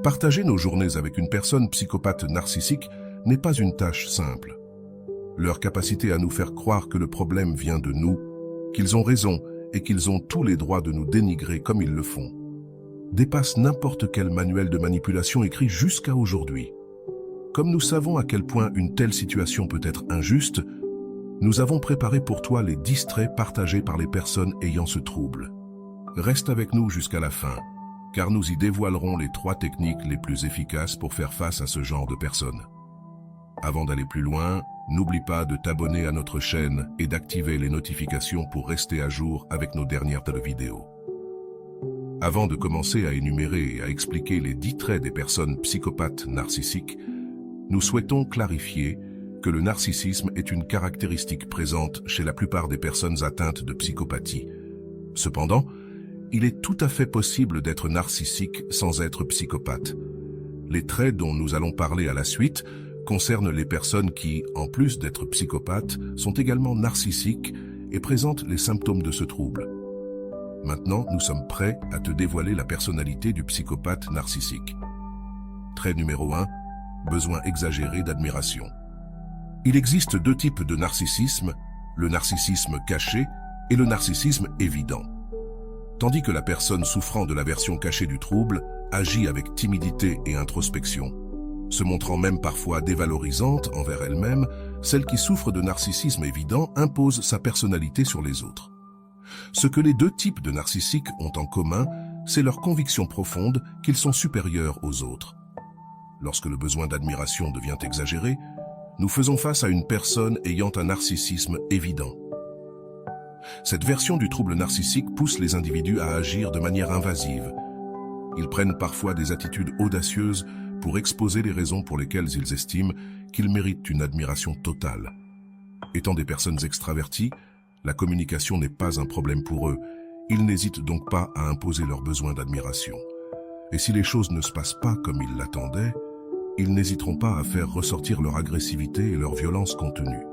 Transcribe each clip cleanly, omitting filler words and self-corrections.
Partager nos journées avec une personne psychopathe narcissique n'est pas une tâche simple. Leur capacité à nous faire croire que le problème vient de nous, qu'ils ont raison et qu'ils ont tous les droits de nous dénigrer comme ils le font, dépasse n'importe quel manuel de manipulation écrit jusqu'à aujourd'hui. Comme nous savons à quel point une telle situation peut être injuste, nous avons préparé pour toi les 10 traits partagés par les personnes ayant ce trouble. Reste avec nous jusqu'à la fin, car nous y dévoilerons les 3 techniques les plus efficaces pour faire face à ce genre de personnes. Avant d'aller plus loin, n'oublie pas de t'abonner à notre chaîne et d'activer les notifications pour rester à jour avec nos dernières vidéos. Avant de commencer à énumérer et à expliquer les 10 traits des personnes psychopathes narcissiques, nous souhaitons clarifier que le narcissisme est une caractéristique présente chez la plupart des personnes atteintes de psychopathie. Cependant, il est tout à fait possible d'être narcissique sans être psychopathe. Les traits dont nous allons parler à la suite concernent les personnes qui, en plus d'être psychopathes, sont également narcissiques et présentent les symptômes de ce trouble. Maintenant, nous sommes prêts à te dévoiler la personnalité du psychopathe narcissique. Trait numéro 1, besoin exagéré d'admiration. Il existe 2 types de narcissisme, le narcissisme caché et le narcissisme évident. Tandis que la personne souffrant de la version cachée du trouble agit avec timidité et introspection, se montrant même parfois dévalorisante envers elle-même, celle qui souffre de narcissisme évident impose sa personnalité sur les autres. Ce que les 2 types de narcissiques ont en commun, c'est leur conviction profonde qu'ils sont supérieurs aux autres. Lorsque le besoin d'admiration devient exagéré, nous faisons face à une personne ayant un narcissisme évident. Cette version du trouble narcissique pousse les individus à agir de manière invasive. Ils prennent parfois des attitudes audacieuses pour exposer les raisons pour lesquelles ils estiment qu'ils méritent une admiration totale. Étant des personnes extraverties, la communication n'est pas un problème pour eux. Ils n'hésitent donc pas à imposer leurs besoins d'admiration. Et si les choses ne se passent pas comme ils l'attendaient, ils n'hésiteront pas à faire ressortir leur agressivité et leur violence contenue.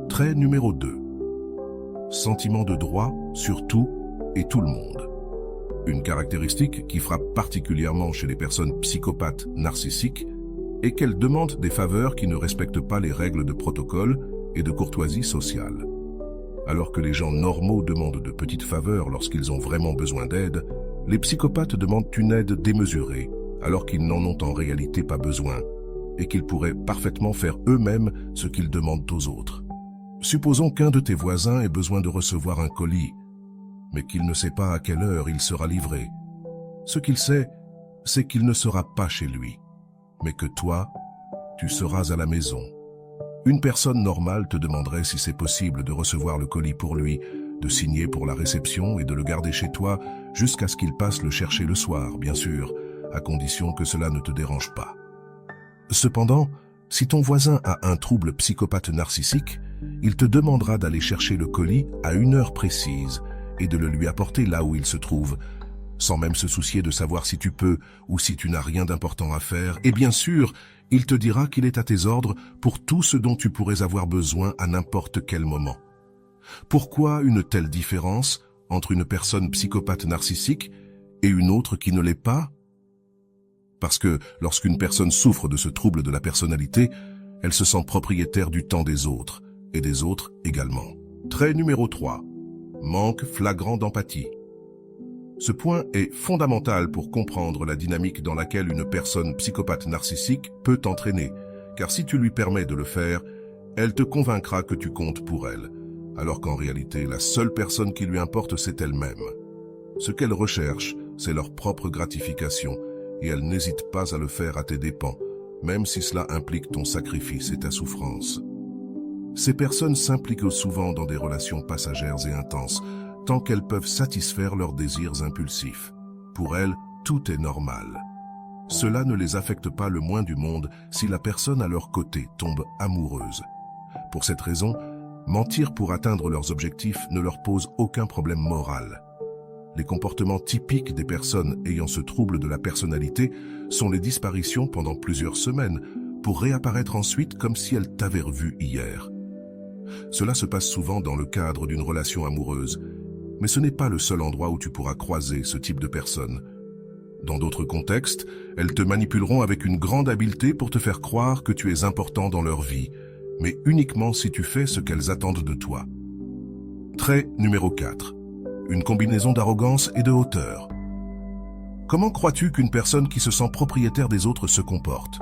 Trait numéro 2. Sentiment de droit sur tout et tout le monde. Une caractéristique qui frappe particulièrement chez les personnes psychopathes narcissiques est qu'elles demandent des faveurs qui ne respectent pas les règles de protocole et de courtoisie sociale. Alors que les gens normaux demandent de petites faveurs lorsqu'ils ont vraiment besoin d'aide, les psychopathes demandent une aide démesurée, alors qu'ils n'en ont en réalité pas besoin, et qu'ils pourraient parfaitement faire eux-mêmes ce qu'ils demandent aux autres. Supposons qu'un de tes voisins ait besoin de recevoir un colis, mais qu'il ne sait pas à quelle heure il sera livré. Ce qu'il sait, c'est qu'il ne sera pas chez lui, mais que toi, tu seras à la maison. Une personne normale te demanderait si c'est possible de recevoir le colis pour lui, de signer pour la réception et de le garder chez toi jusqu'à ce qu'il passe le chercher le soir, bien sûr, à condition que cela ne te dérange pas. Cependant, si ton voisin a un trouble psychopathe narcissique, il te demandera d'aller chercher le colis à une heure précise et de le lui apporter là où il se trouve, sans même se soucier de savoir si tu peux ou si tu n'as rien d'important à faire. Et bien sûr, il te dira qu'il est à tes ordres pour tout ce dont tu pourrais avoir besoin à n'importe quel moment. Pourquoi une telle différence entre une personne psychopathe narcissique et une autre qui ne l'est pas? Parce que lorsqu'une personne souffre de ce trouble de la personnalité, elle se sent propriétaire du temps des autres, et des autres également. Trait numéro 3. Manque flagrant d'empathie. Ce point est fondamental pour comprendre la dynamique dans laquelle une personne psychopathe narcissique peut t'entraîner, car si tu lui permets de le faire, elle te convaincra que tu comptes pour elle, alors qu'en réalité, la seule personne qui lui importe, c'est elle-même. Ce qu'elle recherche, c'est leur propre gratification, et elle n'hésite pas à le faire à tes dépens, même si cela implique ton sacrifice et ta souffrance. Ces personnes s'impliquent souvent dans des relations passagères et intenses, tant qu'elles peuvent satisfaire leurs désirs impulsifs. Pour elles, tout est normal. Cela ne les affecte pas le moins du monde si la personne à leur côté tombe amoureuse. Pour cette raison, mentir pour atteindre leurs objectifs ne leur pose aucun problème moral. Les comportements typiques des personnes ayant ce trouble de la personnalité sont les disparitions pendant plusieurs semaines pour réapparaître ensuite comme si elles t'avaient revu hier. Cela se passe souvent dans le cadre d'une relation amoureuse, mais ce n'est pas le seul endroit où tu pourras croiser ce type de personnes. Dans d'autres contextes, elles te manipuleront avec une grande habileté pour te faire croire que tu es important dans leur vie, mais uniquement si tu fais ce qu'elles attendent de toi. Trait numéro 4. Une combinaison d'arrogance et de hauteur. Comment crois-tu qu'une personne qui se sent propriétaire des autres se comporte?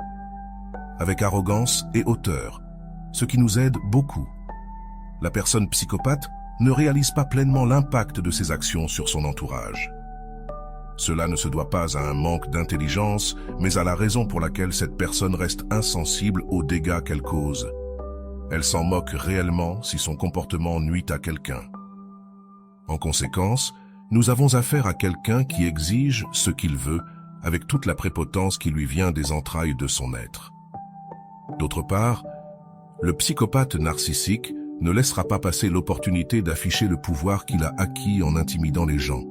Avec arrogance et hauteur, ce qui nous aide beaucoup. La personne psychopathe ne réalise pas pleinement l'impact de ses actions sur son entourage. Cela ne se doit pas à un manque d'intelligence, mais à la raison pour laquelle cette personne reste insensible aux dégâts qu'elle cause. Elle s'en moque réellement si son comportement nuit à quelqu'un. En conséquence, nous avons affaire à quelqu'un qui exige ce qu'il veut avec toute la prépotence qui lui vient des entrailles de son être. D'autre part, le psychopathe narcissique ne laissera pas passer l'opportunité d'afficher le pouvoir qu'il a acquis en intimidant les gens.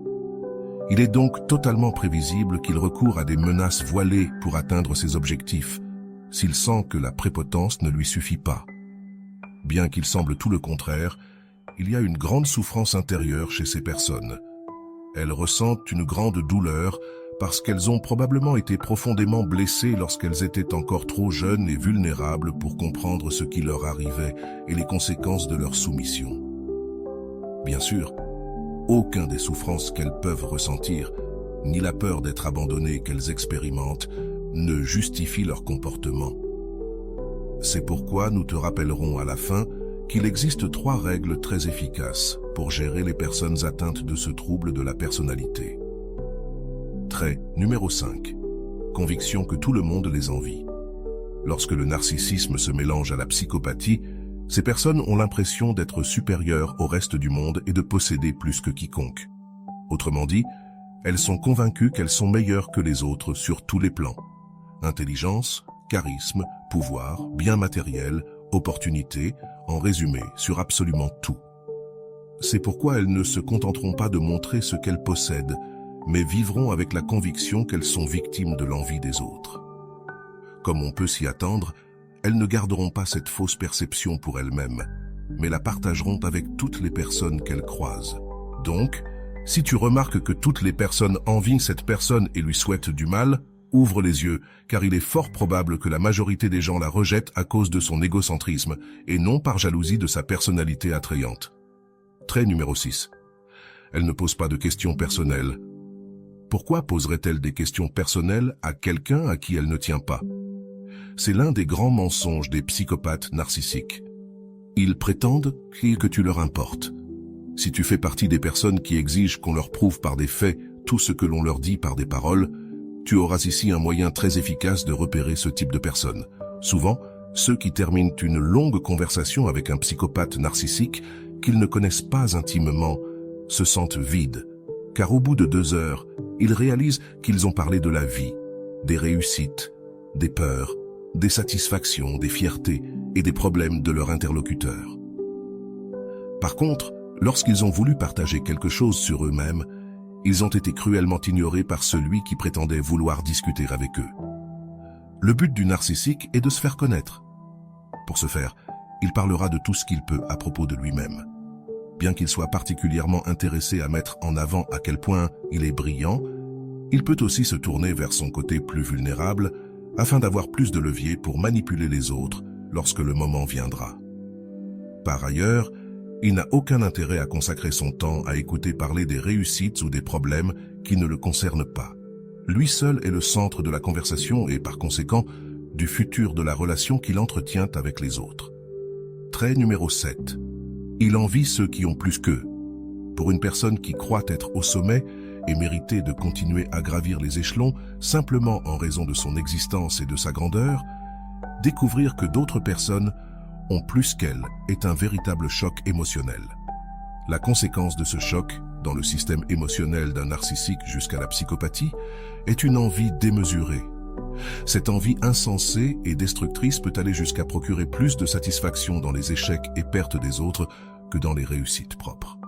Il est donc totalement prévisible qu'il recourt à des menaces voilées pour atteindre ses objectifs, s'il sent que la prépotence ne lui suffit pas. Bien qu'il semble tout le contraire, il y a une grande souffrance intérieure chez ces personnes. Elles ressentent une grande douleur parce qu'elles ont probablement été profondément blessées lorsqu'elles étaient encore trop jeunes et vulnérables pour comprendre ce qui leur arrivait et les conséquences de leur soumission. Bien sûr, aucun des souffrances qu'elles peuvent ressentir, ni la peur d'être abandonnées qu'elles expérimentent, ne justifie leur comportement. C'est pourquoi nous te rappellerons à la fin qu'il existe 3 règles très efficaces pour gérer les personnes atteintes de ce trouble de la personnalité. Trait numéro 5. Conviction que tout le monde les envie. Lorsque le narcissisme se mélange à la psychopathie, ces personnes ont l'impression d'être supérieures au reste du monde et de posséder plus que quiconque. Autrement dit, elles sont convaincues qu'elles sont meilleures que les autres sur tous les plans. Intelligence, charisme, pouvoir, biens matériels, opportunités, en résumé, sur absolument tout. C'est pourquoi elles ne se contenteront pas de montrer ce qu'elles possèdent, mais vivront avec la conviction qu'elles sont victimes de l'envie des autres. Comme on peut s'y attendre, elles ne garderont pas cette fausse perception pour elles-mêmes, mais la partageront avec toutes les personnes qu'elles croisent. Donc, si tu remarques que toutes les personnes envient cette personne et lui souhaitent du mal, ouvre les yeux, car il est fort probable que la majorité des gens la rejettent à cause de son égocentrisme et non par jalousie de sa personnalité attrayante. Trait numéro 6. Elle ne pose pas de questions personnelles. Pourquoi poserait-elle des questions personnelles à quelqu'un à qui elle ne tient pas? C'est l'un des grands mensonges des psychopathes narcissiques. Ils prétendent que tu leur importes. Si tu fais partie des personnes qui exigent qu'on leur prouve par des faits tout ce que l'on leur dit par des paroles, tu auras ici un moyen très efficace de repérer ce type de personnes. Souvent, ceux qui terminent une longue conversation avec un psychopathe narcissique qu'ils ne connaissent pas intimement se sentent vides, car au bout de 2 heures, ils réalisent qu'ils ont parlé de la vie, des réussites, des peurs, des satisfactions, des fiertés et des problèmes de leur interlocuteur. Par contre, lorsqu'ils ont voulu partager quelque chose sur eux-mêmes, ils ont été cruellement ignorés par celui qui prétendait vouloir discuter avec eux. Le but du narcissique est de se faire connaître. Pour ce faire, il parlera de tout ce qu'il peut à propos de lui-même. Bien qu'il soit particulièrement intéressé à mettre en avant à quel point il est brillant, il peut aussi se tourner vers son côté plus vulnérable afin d'avoir plus de levier pour manipuler les autres lorsque le moment viendra. Par ailleurs, il n'a aucun intérêt à consacrer son temps à écouter parler des réussites ou des problèmes qui ne le concernent pas. Lui seul est le centre de la conversation et par conséquent du futur de la relation qu'il entretient avec les autres. Trait numéro 7. Il envie ceux qui ont plus qu'eux. Pour une personne qui croit être au sommet et mériter de continuer à gravir les échelons simplement en raison de son existence et de sa grandeur, découvrir que d'autres personnes ont plus qu'elle est un véritable choc émotionnel. La conséquence de ce choc, dans le système émotionnel d'un narcissique jusqu'à la psychopathie, est une envie démesurée. Cette envie insensée et destructrice peut aller jusqu'à procurer plus de satisfaction dans les échecs et pertes des autres que dans les réussites propres.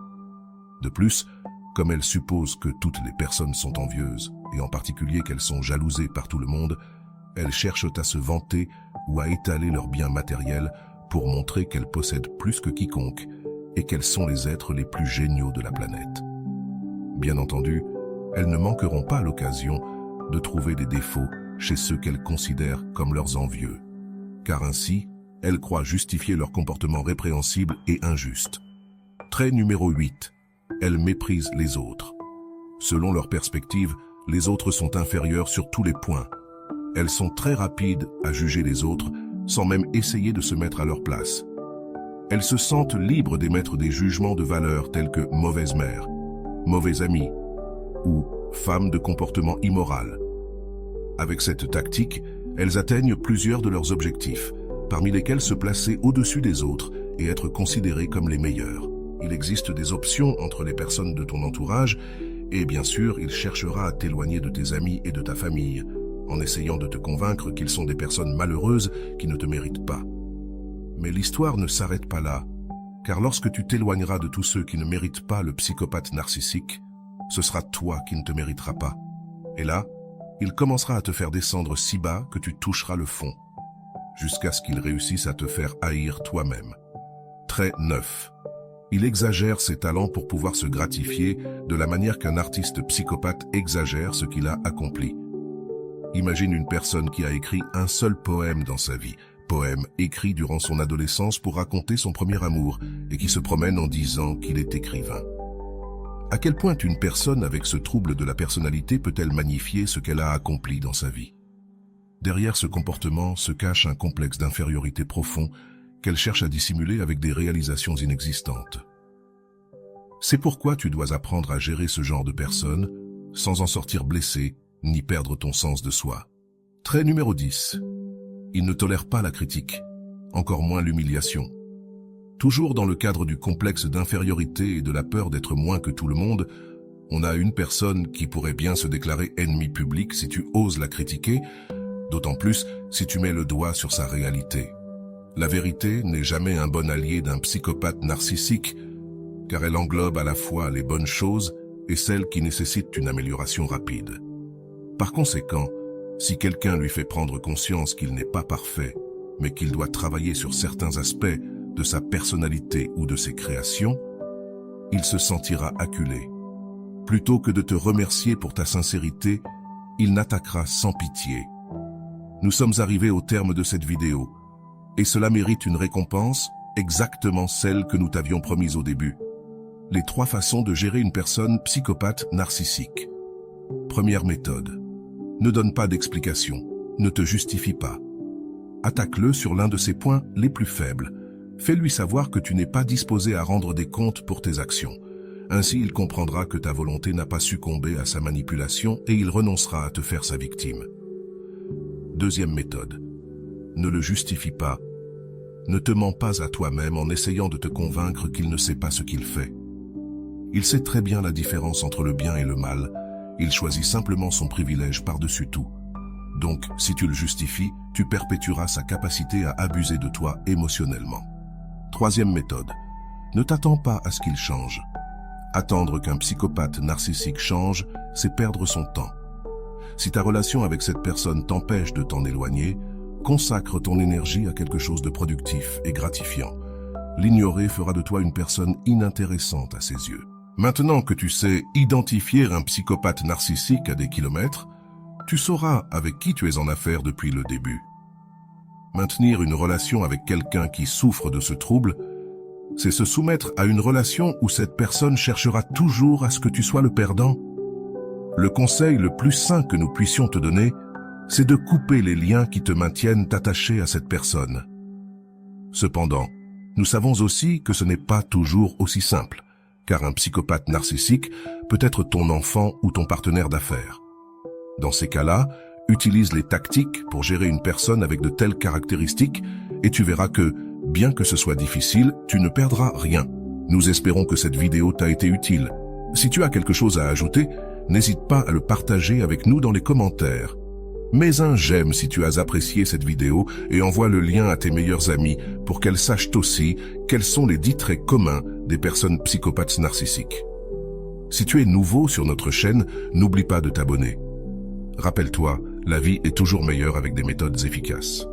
De plus, comme elle suppose que toutes les personnes sont envieuses, et en particulier qu'elles sont jalousées par tout le monde, elles cherchent à se vanter ou à étaler leurs biens matériels pour montrer qu'elles possèdent plus que quiconque et qu'elles sont les êtres les plus géniaux de la planète. Bien entendu, elles ne manqueront pas l'occasion de trouver des défauts chez ceux qu'elles considèrent comme leurs envieux. Car ainsi, elles croient justifier leur comportement répréhensible et injuste. Trait numéro 8. Elles méprisent les autres. Selon leur perspective, les autres sont inférieurs sur tous les points. Elles sont très rapides à juger les autres sans même essayer de se mettre à leur place. Elles se sentent libres d'émettre des jugements de valeur tels que mauvaise mère, mauvais ami ou femme de comportement immoral. Avec cette tactique, elles atteignent plusieurs de leurs objectifs, parmi lesquels se placer au-dessus des autres et être considérées comme les meilleures. Il existe des options entre les personnes de ton entourage et bien sûr, il cherchera à t'éloigner de tes amis et de ta famille, en essayant de te convaincre qu'ils sont des personnes malheureuses qui ne te méritent pas. Mais l'histoire ne s'arrête pas là, car lorsque tu t'éloigneras de tous ceux qui ne méritent pas le psychopathe narcissique, ce sera toi qui ne te mériteras pas. Et là, il commencera à te faire descendre si bas que tu toucheras le fond, jusqu'à ce qu'il réussisse à te faire haïr toi-même. Trait 9. Il exagère ses talents pour pouvoir se gratifier de la manière qu'un artiste psychopathe exagère ce qu'il a accompli. Imagine une personne qui a écrit un seul poème dans sa vie, poème écrit durant son adolescence pour raconter son premier amour et qui se promène en disant qu'il est écrivain. À quel point une personne avec ce trouble de la personnalité peut-elle magnifier ce qu'elle a accompli dans sa vie? Derrière ce comportement se cache un complexe d'infériorité profond qu'elle cherche à dissimuler avec des réalisations inexistantes. C'est pourquoi tu dois apprendre à gérer ce genre de personnes sans en sortir blessé ni perdre ton sens de soi. Trait numéro 10. Il ne tolère pas la critique, encore moins l'humiliation. Toujours dans le cadre du complexe d'infériorité et de la peur d'être moins que tout le monde, on a une personne qui pourrait bien se déclarer ennemi public si tu oses la critiquer, d'autant plus si tu mets le doigt sur sa réalité. La vérité n'est jamais un bon allié d'un psychopathe narcissique, car elle englobe à la fois les bonnes choses et celles qui nécessitent une amélioration rapide. Par conséquent, si quelqu'un lui fait prendre conscience qu'il n'est pas parfait, mais qu'il doit travailler sur certains aspects de sa personnalité ou de ses créations, il se sentira acculé. Plutôt que de te remercier pour ta sincérité, il n'attaquera sans pitié. Nous sommes arrivés au terme de cette vidéo, et cela mérite une récompense, exactement celle que nous t'avions promise au début. Les 3 façons de gérer une personne psychopathe narcissique. Première méthode. Ne donne pas d'explication, ne te justifie pas. Attaque-le sur l'un de ses points les plus faibles. Fais-lui savoir que tu n'es pas disposé à rendre des comptes pour tes actions. Ainsi, il comprendra que ta volonté n'a pas succombé à sa manipulation et il renoncera à te faire sa victime. Deuxième méthode. Ne le justifie pas. Ne te mens pas à toi-même en essayant de te convaincre qu'il ne sait pas ce qu'il fait. Il sait très bien la différence entre le bien et le mal. Il choisit simplement son privilège par-dessus tout. Donc, si tu le justifies, tu perpétueras sa capacité à abuser de toi émotionnellement. Troisième méthode. Ne t'attends pas à ce qu'il change. Attendre qu'un psychopathe narcissique change, c'est perdre son temps. Si ta relation avec cette personne t'empêche de t'en éloigner, consacre ton énergie à quelque chose de productif et gratifiant. L'ignorer fera de toi une personne inintéressante à ses yeux. Maintenant que tu sais identifier un psychopathe narcissique à des kilomètres, tu sauras avec qui tu es en affaire depuis le début. Maintenir une relation avec quelqu'un qui souffre de ce trouble, c'est se soumettre à une relation où cette personne cherchera toujours à ce que tu sois le perdant. Le conseil le plus sain que nous puissions te donner, c'est de couper les liens qui te maintiennent attaché à cette personne. Cependant, nous savons aussi que ce n'est pas toujours aussi simple, car un psychopathe narcissique peut être ton enfant ou ton partenaire d'affaires. Dans ces cas-là, utilise les tactiques pour gérer une personne avec de telles caractéristiques et tu verras que, bien que ce soit difficile, tu ne perdras rien. Nous espérons que cette vidéo t'a été utile. Si tu as quelque chose à ajouter, n'hésite pas à le partager avec nous dans les commentaires. Mets un j'aime si tu as apprécié cette vidéo et envoie le lien à tes meilleurs amis pour qu'elles sachent aussi quels sont les 10 traits communs des personnes psychopathes narcissiques. Si tu es nouveau sur notre chaîne, n'oublie pas de t'abonner. Rappelle-toi, la vie est toujours meilleure avec des méthodes efficaces.